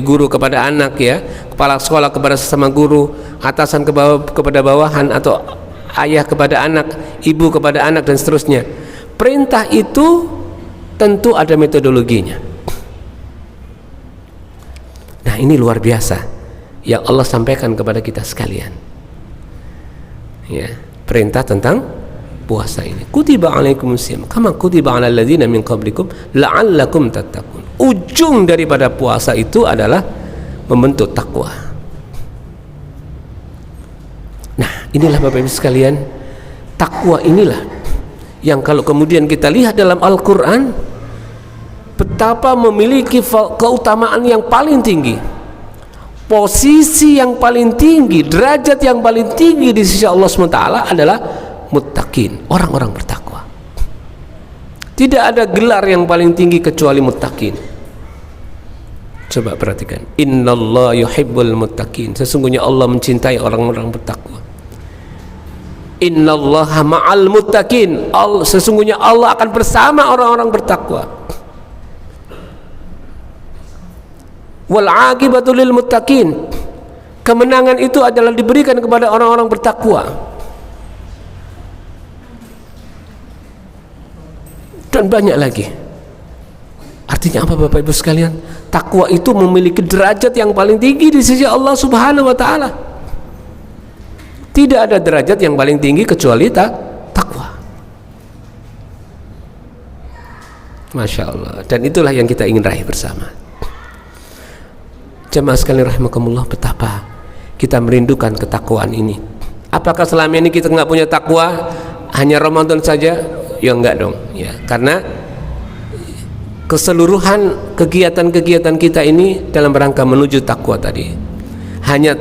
guru kepada anak, ya, kepala sekolah kepada sesama guru, atasan kepada bawahan, atau ayah kepada anak, ibu kepada anak, dan seterusnya. Perintah itu tentu ada metodologinya. Nah, ini luar biasa yang Allah sampaikan kepada kita sekalian, ya, perintah tentang puasa ini. Kutiba alaikumusiyam kama kutiba alal ladzina min qablikum la'allakum tattaqun. Ujung daripada puasa itu adalah membentuk takwa. Nah, inilah Bapak Ibu sekalian, takwa inilah yang kalau kemudian kita lihat dalam Al-Quran, betapa memiliki keutamaan yang paling tinggi, posisi yang paling tinggi, derajat yang paling tinggi di sisi Allah SWT adalah muttaqin, orang-orang bertakwa. Tidak ada gelar yang paling tinggi kecuali muttaqin. Coba perhatikan, innallaha yuhibbul muttaqin, sesungguhnya Allah mencintai orang-orang bertakwa. Innallaha ma'al muttaqin, sesungguhnya Allah akan bersama orang-orang bertakwa. Wal aqibatu lil muttaqin, kemenangan itu adalah diberikan kepada orang-orang bertakwa. Dan banyak lagi. Artinya apa Bapak Ibu sekalian? Takwa itu memiliki derajat yang paling tinggi di sisi Allah Subhanahu wa taala. Tidak ada derajat yang paling tinggi kecuali takwa. Masya Allah. Dan itulah yang kita ingin raih bersama. Jemaah sekalian rahimakumullah, betapa kita merindukan ketakwaan ini. Apakah selama ini kita nggak punya takwa? Hanya Ramadan saja? Ya enggak dong, ya. Karena keseluruhan kegiatan-kegiatan kita ini dalam rangka menuju takwa tadi. Hanya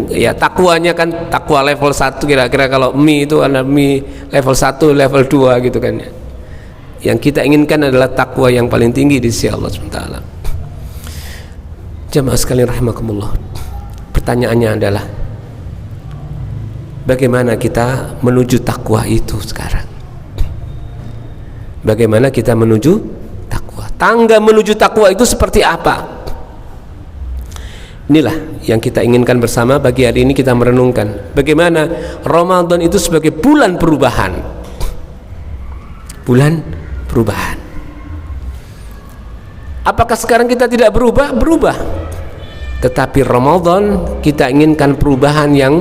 ya, takwanya kan takwa level 1, kira-kira kalau Mi itu ada Mi level 1, level 2 gitu kan ya. Yang kita inginkan adalah takwa yang paling tinggi di sisi Allah SWT. Jemaah sekalian rahimakumullah, pertanyaannya adalah bagaimana kita menuju takwa itu sekarang? Bagaimana kita menuju tangga menuju takwa itu seperti apa? Inilah yang kita inginkan bersama pagi hari ini, kita merenungkan bagaimana Ramadan itu sebagai bulan perubahan. Bulan perubahan. Apakah sekarang kita tidak berubah? Berubah. Tetapi Ramadan kita inginkan perubahan yang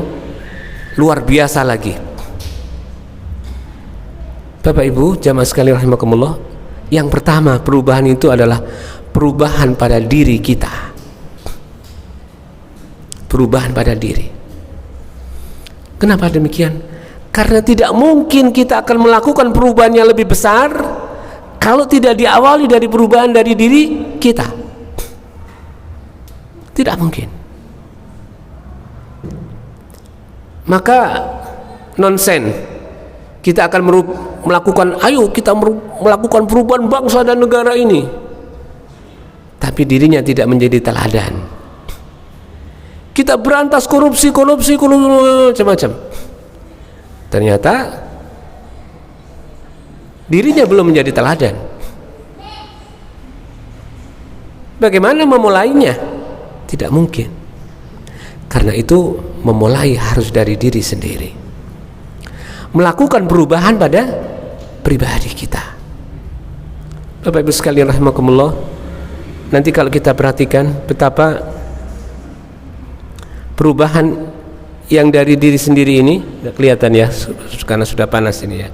luar biasa lagi. Bapak Ibu jamaah sekalian rahimakumullah, yang pertama perubahan itu adalah perubahan pada diri kita. Perubahan pada diri. Kenapa demikian? Karena tidak mungkin kita akan melakukan perubahan yang lebih besar kalau tidak diawali dari perubahan dari diri kita. Tidak mungkin. Maka nonsen kita akan melakukan, ayo kita melakukan perubahan bangsa dan negara ini, tapi dirinya tidak menjadi teladan. Kita berantas korupsi macam-macam, ternyata dirinya belum menjadi teladan. Bagaimana memulainya? Tidak mungkin. Karena itu memulai harus dari diri sendiri, melakukan perubahan pada pribadi kita. Bapak Ibu sekalian rahimakumullah, nanti kalau kita perhatikan betapa perubahan yang dari diri sendiri ini, kelihatan ya karena sudah panas ini ya.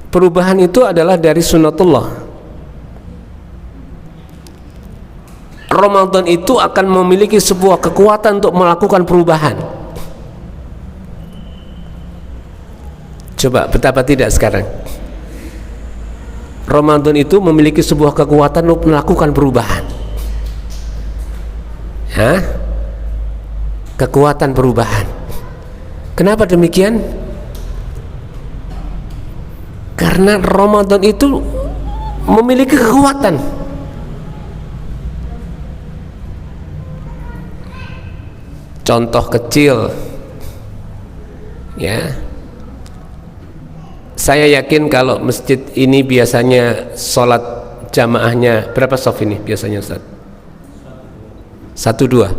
Perubahan itu adalah dari sunnatullah. Ramadan itu akan memiliki sebuah kekuatan untuk melakukan perubahan. Coba betapa tidak sekarang. Ramadan itu memiliki sebuah kekuatan untuk melakukan perubahan. Hah? Kekuatan perubahan. Kenapa demikian? Karena Ramadan itu memiliki kekuatan. Contoh kecil ya, saya yakin kalau masjid ini biasanya sholat jamaahnya berapa soft ini biasanya Ustaz? 1, 2.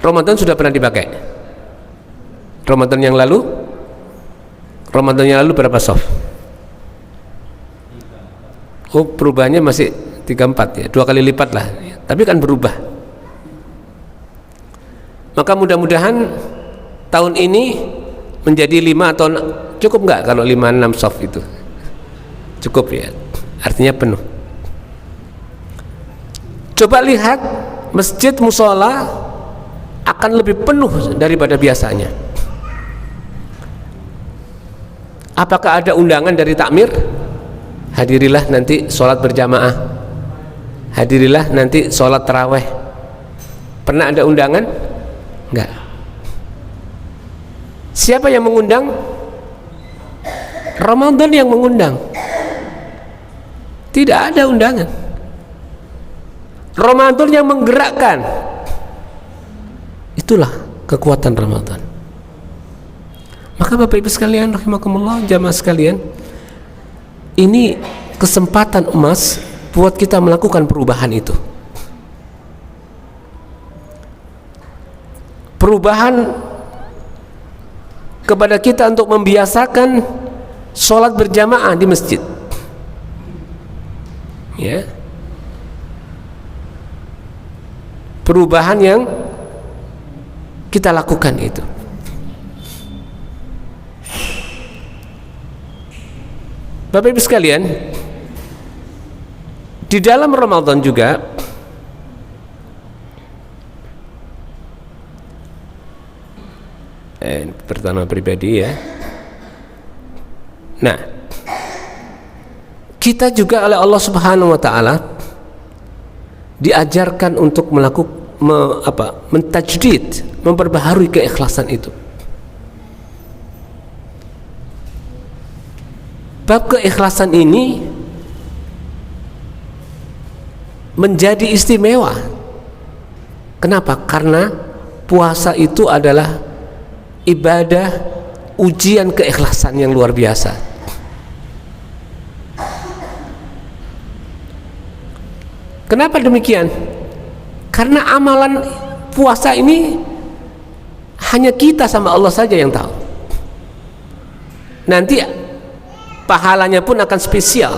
Ramadan sudah pernah dipakai? Ramadan yang lalu berapa soft? Oh, perubahannya masih 3, 4 ya, 2 kali lipat lah, tapi kan berubah. Maka mudah-mudahan tahun ini menjadi 5 atau cukup nggak kalau 5, 6 soft itu? Cukup ya, artinya penuh. Coba lihat masjid musola akan lebih penuh daripada biasanya. Apakah ada undangan dari takmir? Hadirilah nanti sholat berjamaah, hadirilah nanti sholat taraweh. Pernah ada undangan? Enggak. Siapa yang mengundang? Ramadan yang mengundang. Tidak ada undangan. Ramadan yang menggerakkan. Itulah kekuatan Ramadan. Maka Bapak Ibu sekalian rahimakumullah, jamaah sekalian, ini kesempatan emas buat kita melakukan perubahan itu. Perubahan kepada kita untuk membiasakan sholat berjamaah di masjid, ya. Perubahan yang kita lakukan itu. Bapak Ibu sekalian, di dalam Ramadan juga pertama pribadi ya. Nah, kita juga oleh Allah Subhanahu wa taala diajarkan untuk melakukan mentajdid, memperbaharui keikhlasan itu. Bab keikhlasan ini menjadi istimewa. Kenapa? Karena puasa itu adalah ibadah ujian keikhlasan yang luar biasa. Kenapa demikian? Karena amalan puasa ini hanya kita sama Allah saja yang tahu. Nanti pahalanya pun akan spesial.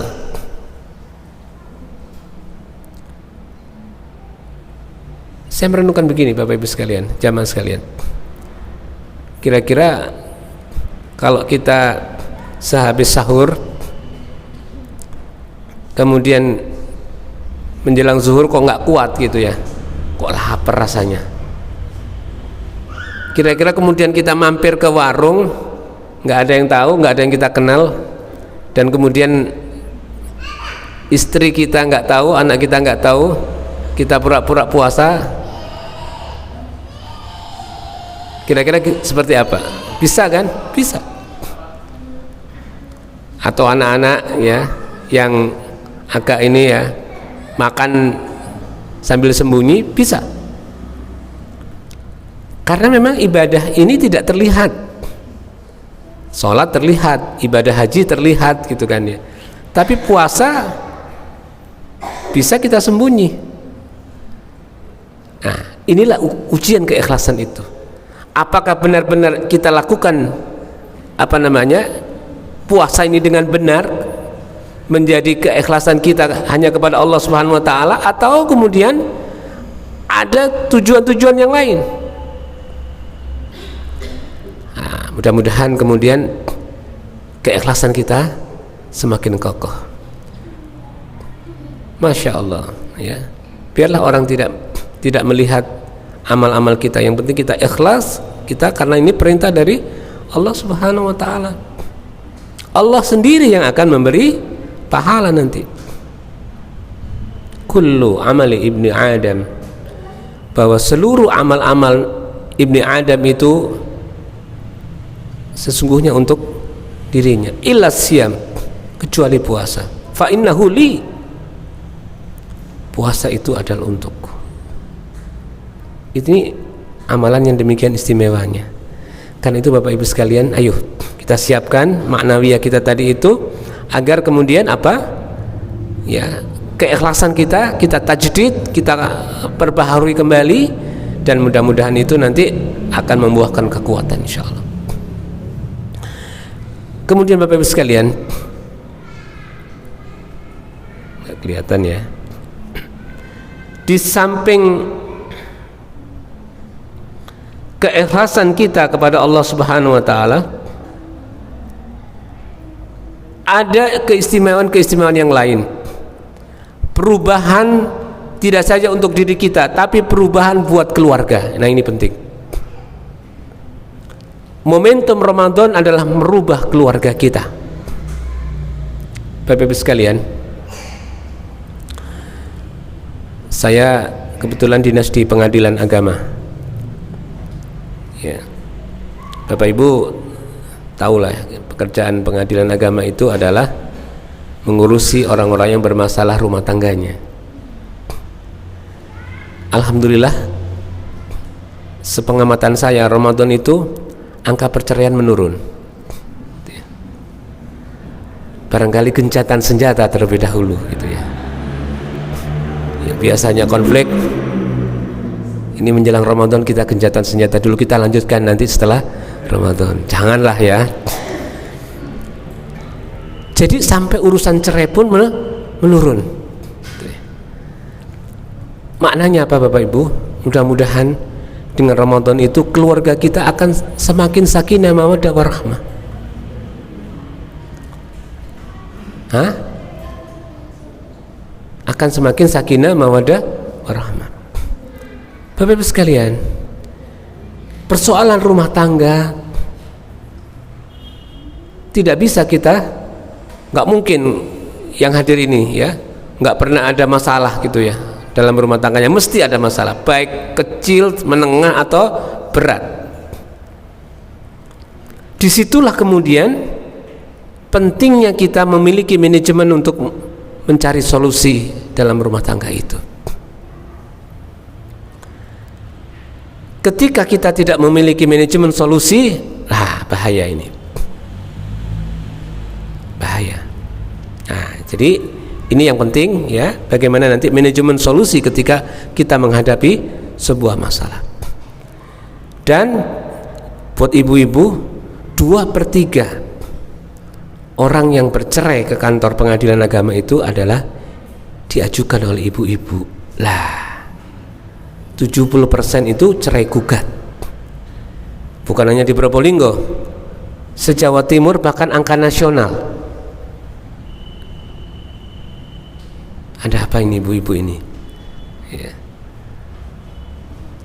Saya merenungkan begini Bapak Ibu sekalian, jamaah sekalian. Kira-kira kalau kita sehabis sahur kemudian menjelang zuhur kok nggak kuat gitu ya, kok lapar rasanya, kira-kira kemudian kita mampir ke warung, nggak ada yang tahu, nggak ada yang kita kenal, dan kemudian istri kita nggak tahu, anak kita nggak tahu, kita pura-pura puasa, kira-kira seperti apa? Bisa kan? Bisa. Atau anak-anak ya yang agak ini ya, makan sambil sembunyi, bisa. Karena memang ibadah ini tidak terlihat. Sholat terlihat, ibadah haji terlihat gitu kan ya. Tapi puasa bisa kita sembunyi. Nah, inilah ujian keikhlasan itu. Apakah benar-benar kita lakukan puasa ini dengan benar, menjadi keikhlasan kita hanya kepada Allah Subhanahu wa taala, atau kemudian ada tujuan-tujuan yang lain. Nah, mudah-mudahan kemudian keikhlasan kita semakin kokoh. Masya Allah ya. Biarlah orang tidak melihat amal-amal kita, yang penting kita ikhlas kita, karena ini perintah dari Allah Subhanahu wa taala. Allah sendiri yang akan memberi pahala nanti. Kullu amali ibni Adam, bahwa seluruh amal-amal ibni Adam itu sesungguhnya untuk dirinya, illa siyam, kecuali puasa. Fa innahu li, puasa itu adalah untukku. Ini amalan yang demikian istimewanya. Karena itu Bapak Ibu sekalian, ayo kita siapkan maknawiyah kita tadi itu, agar kemudian ya, keikhlasan kita tajdid, kita perbaharui kembali, dan mudah-mudahan itu nanti akan membuahkan kekuatan insyaallah. Kemudian Bapak Ibu sekalian, nggak kelihatan ya, di samping keikhlasan kita kepada Allah Subhanahu wa taala, ada keistimewaan-keistimewaan yang lain. Perubahan tidak saja untuk diri kita, tapi perubahan buat keluarga. Nah, ini penting. Momentum Ramadan adalah merubah keluarga kita. Bapak Ibu sekalian, saya kebetulan dinas di pengadilan agama. Ya. Bapak Ibu tahulah, pekerjaan pengadilan agama itu adalah mengurusi orang-orang yang bermasalah rumah tangganya. Alhamdulillah, sepengamatan saya, Ramadan itu angka perceraian menurun. Barangkali gencatan senjata terlebih dahulu gitu ya. Ya, biasanya konflik ini menjelang Ramadan, kita gencatan senjata dulu, kita lanjutkan nanti setelah Ramadan. Janganlah ya. Jadi sampai urusan cerai pun menurun. Maknanya apa Bapak Ibu? Mudah-mudahan dengan Ramadan itu keluarga kita akan semakin sakinah mawaddah warahmah. Akan semakin sakinah mawaddah warahmah. Bapak Ibu sekalian, persoalan rumah tangga tidak bisa kita, nggak mungkin yang hadir ini ya nggak pernah ada masalah gitu ya dalam rumah tangganya, mesti ada masalah, baik kecil, menengah atau berat. Disitulah kemudian pentingnya kita memiliki manajemen untuk mencari solusi dalam rumah tangga itu. Ketika kita tidak memiliki manajemen solusi, bahaya ini, bahaya. Nah, jadi ini yang penting ya, bagaimana nanti manajemen solusi ketika kita menghadapi sebuah masalah. Dan buat ibu-ibu, 2/3 orang yang bercerai ke kantor pengadilan agama itu adalah diajukan oleh ibu-ibu. 70% itu cerai gugat. Bukan hanya di Probolinggo, se-Jawa Timur, bahkan angka nasional. Ada apa ini ibu-ibu ini? Ya.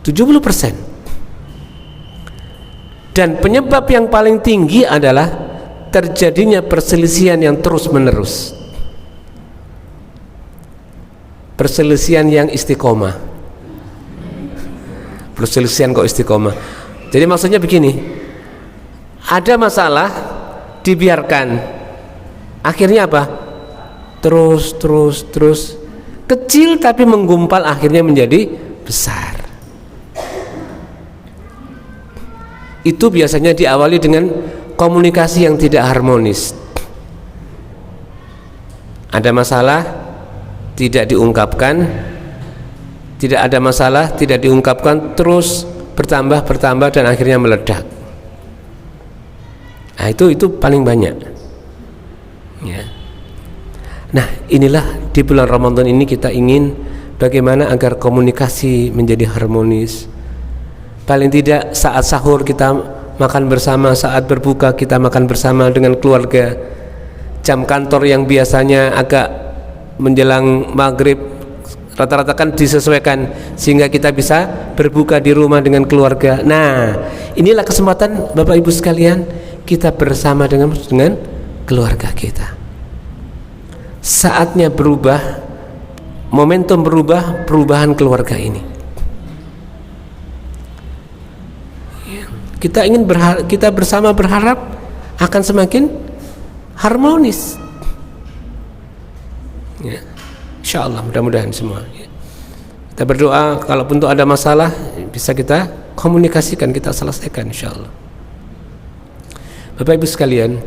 70%. Dan penyebab yang paling tinggi adalah terjadinya perselisihan yang terus-menerus. Perselisihan yang istiqomah. Perselisihan kok istiqomah? Jadi maksudnya begini, ada masalah dibiarkan, akhirnya apa? Terus kecil tapi menggumpal, akhirnya menjadi besar. Itu biasanya diawali dengan komunikasi yang tidak harmonis. Ada masalah tidak diungkapkan, tidak ada masalah tidak diungkapkan, terus bertambah dan akhirnya meledak. Nah, itu paling banyak ya. Nah, inilah di bulan Ramadan ini kita ingin bagaimana agar komunikasi menjadi harmonis. Paling tidak saat sahur kita makan bersama, saat berbuka kita makan bersama dengan keluarga. Jam kantor yang biasanya agak menjelang maghrib, rata-rata kan disesuaikan sehingga kita bisa berbuka di rumah dengan keluarga. Nah, inilah kesempatan Bapak Ibu sekalian, kita bersama dengan keluarga kita. Saatnya berubah, momentum berubah, perubahan keluarga ini. Kita ingin kita bersama berharap akan semakin harmonis. Ya, insyaallah, mudah-mudahan semua. Ya. Kita berdoa, kalaupun ada masalah bisa kita komunikasikan, kita selesaikan insyaallah. Bapak Ibu sekalian,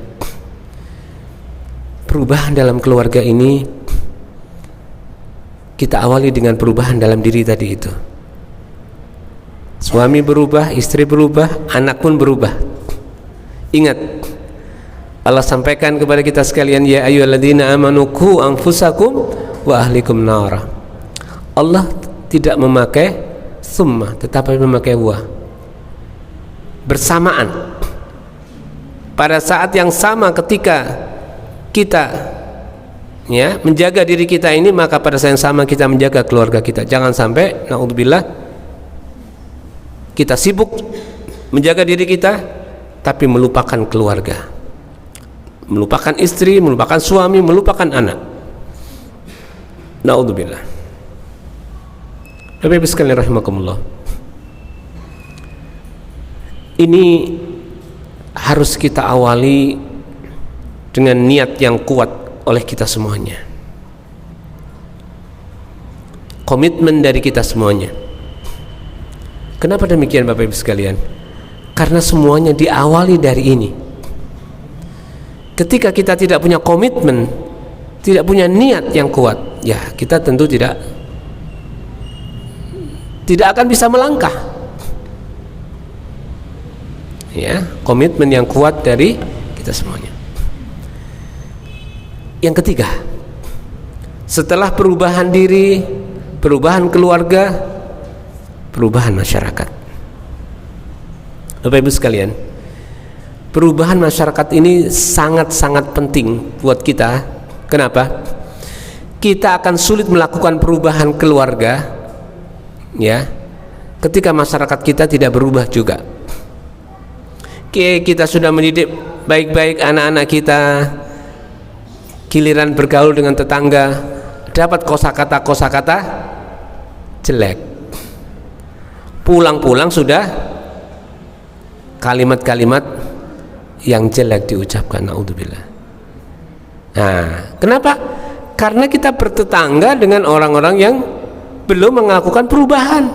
perubahan dalam keluarga ini kita awali dengan perubahan dalam diri tadi itu. Suami berubah, istri berubah, anak pun berubah. Ingat, Allah sampaikan kepada kita sekalian, ya ayyuhalladzina amanu qu anfusakum wa ahlikum nara. Allah tidak memakai summa, tetapi memakai wa. Bersamaan. Pada saat yang sama ketika kita menjaga diri kita ini, maka pada saat yang sama kita menjaga keluarga kita. Jangan sampai naudzubillah kita sibuk menjaga diri kita tapi melupakan keluarga, melupakan istri, melupakan suami, melupakan anak. Naudzubillah. Bapak Ibu sekalian rahimakumullah, ini harus kita awali dengan niat yang kuat oleh kita semuanya, komitmen dari kita semuanya. Kenapa demikian Bapak Ibu sekalian? Karena semuanya diawali dari ini. Ketika kita tidak punya komitmen, tidak punya niat yang kuat, ya kita tentu tidak akan bisa melangkah. Ya, komitmen yang kuat dari kita semuanya. Yang ketiga, setelah perubahan diri, perubahan keluarga, perubahan masyarakat. Bapak Ibu sekalian, perubahan masyarakat ini sangat-sangat penting buat kita. Kenapa? Kita akan sulit melakukan perubahan keluarga ya ketika masyarakat kita tidak berubah juga. Kita sudah mendidik baik-baik anak-anak kita, giliran bergaul dengan tetangga dapat kosakata jelek. Pulang-pulang sudah kalimat-kalimat yang jelek diucapkan, naudzubillah. Nah, kenapa? Karena kita bertetangga dengan orang-orang yang belum melakukan perubahan.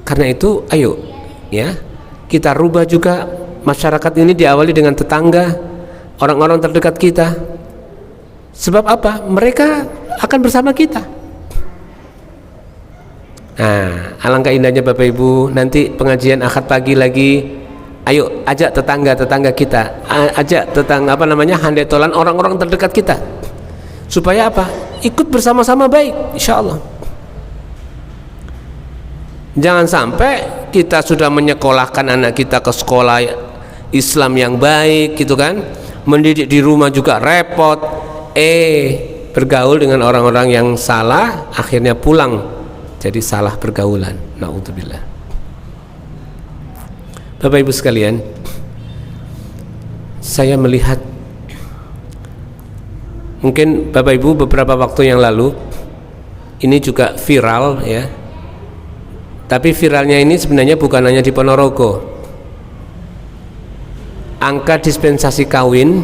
Karena itu, ayo ya, kita rubah juga masyarakat ini, diawali dengan tetangga, orang-orang terdekat kita. Sebab apa? Mereka akan bersama kita. Nah, alangkah indahnya Bapak Ibu, nanti pengajian Ahad pagi lagi, ayo ajak tetangga-tetangga kita, ajak handai tolan orang-orang terdekat kita, supaya apa? Ikut bersama-sama baik, insya Allah. Jangan sampai kita sudah menyekolahkan anak kita ke sekolah Islam yang baik, gitu kan, mendidik di rumah juga repot, bergaul dengan orang-orang yang salah, akhirnya pulang jadi salah pergaulan. Naudzubillah. Bapak Ibu sekalian, saya melihat mungkin Bapak Ibu beberapa waktu yang lalu ini juga viral ya. Tapi viralnya ini sebenarnya bukan hanya di Ponorogo. Angka dispensasi kawin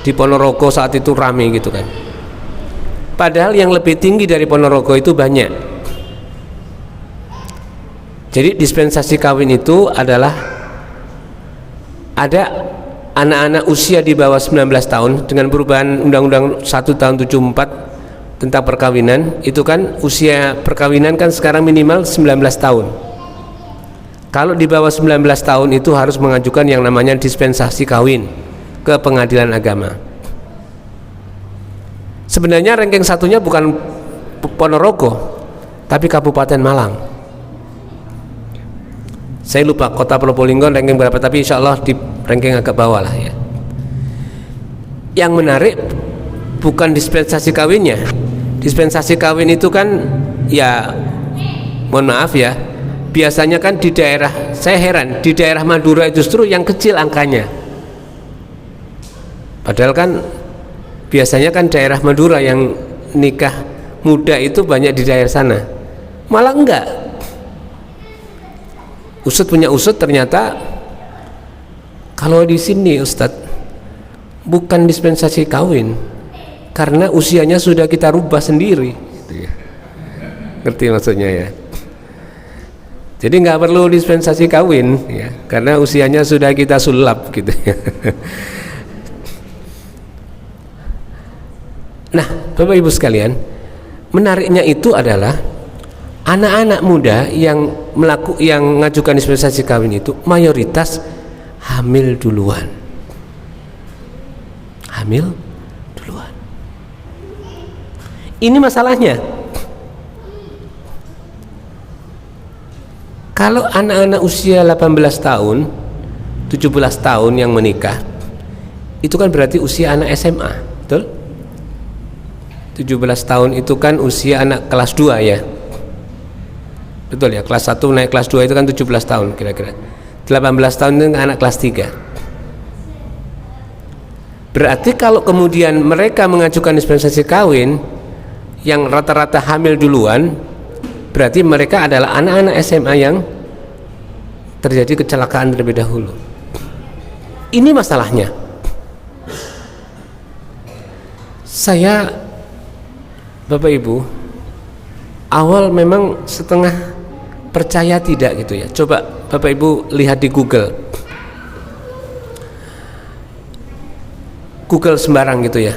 di Ponorogo saat itu ramai gitu kan. Padahal yang lebih tinggi dari Ponorogo itu banyak. Jadi dispensasi kawin itu adalah ada anak-anak usia di bawah 19 tahun dengan perubahan Undang-Undang 1 tahun 74 tentang perkawinan. Itu kan usia perkawinan kan sekarang minimal 19 tahun. Kalau di bawah 19 tahun itu harus mengajukan yang namanya dispensasi kawin ke pengadilan agama. Sebenarnya ranking satunya bukan Ponorogo, tapi Kabupaten Malang. Saya lupa kota Probolinggo ranking berapa, tapi insya Allah di ranking agak bawah lah ya. Yang menarik bukan dispensasi kawinnya. Dispensasi kawin itu kan ya, mohon maaf ya, biasanya kan di daerah, saya heran, di daerah Madura justru yang kecil angkanya. Padahal kan biasanya kan daerah Madura yang nikah muda itu banyak di daerah sana. Malah enggak. Ustadz punya ustadz ternyata kalau di sini Ustadz bukan dispensasi kawin, karena usianya sudah kita rubah sendiri, ngerti maksudnya ya. Jadi nggak perlu dispensasi kawin ya, karena usianya sudah kita sulap gitu ya. Nah, Bapak Ibu sekalian, menariknya itu adalah anak-anak muda yang mengajukan dispensasi kawin itu mayoritas hamil duluan. Hamil duluan. Ini masalahnya. Kalau anak-anak usia 18 tahun, 17 tahun yang menikah, itu kan berarti usia anak SMA, betul? 17 tahun itu kan usia anak kelas 2 ya. Betul ya, kelas 1 naik kelas 2 itu kan 17 tahun kira-kira. 18 tahun itu anak kelas 3. Berarti kalau kemudian mereka mengajukan dispensasi kawin yang rata-rata hamil duluan, berarti mereka adalah anak-anak SMA yang terjadi kecelakaan terlebih dahulu. Ini masalahnya. Saya, Bapak Ibu, awal memang setengah percaya tidak gitu ya. Coba Bapak Ibu lihat di Google sembarang gitu ya,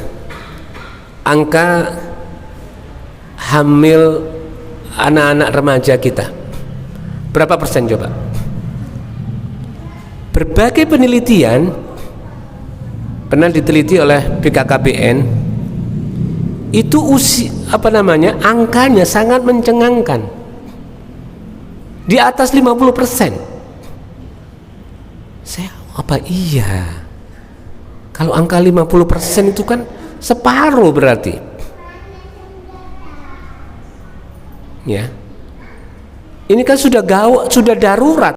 angka hamil anak-anak remaja kita berapa persen coba? Berbagai penelitian pernah diteliti oleh BKKBN, itu angkanya sangat mencengangkan, di atas 50%. Saya apa iya? Kalau angka 50% itu kan separuh berarti. Ya. Ini kan sudah darurat.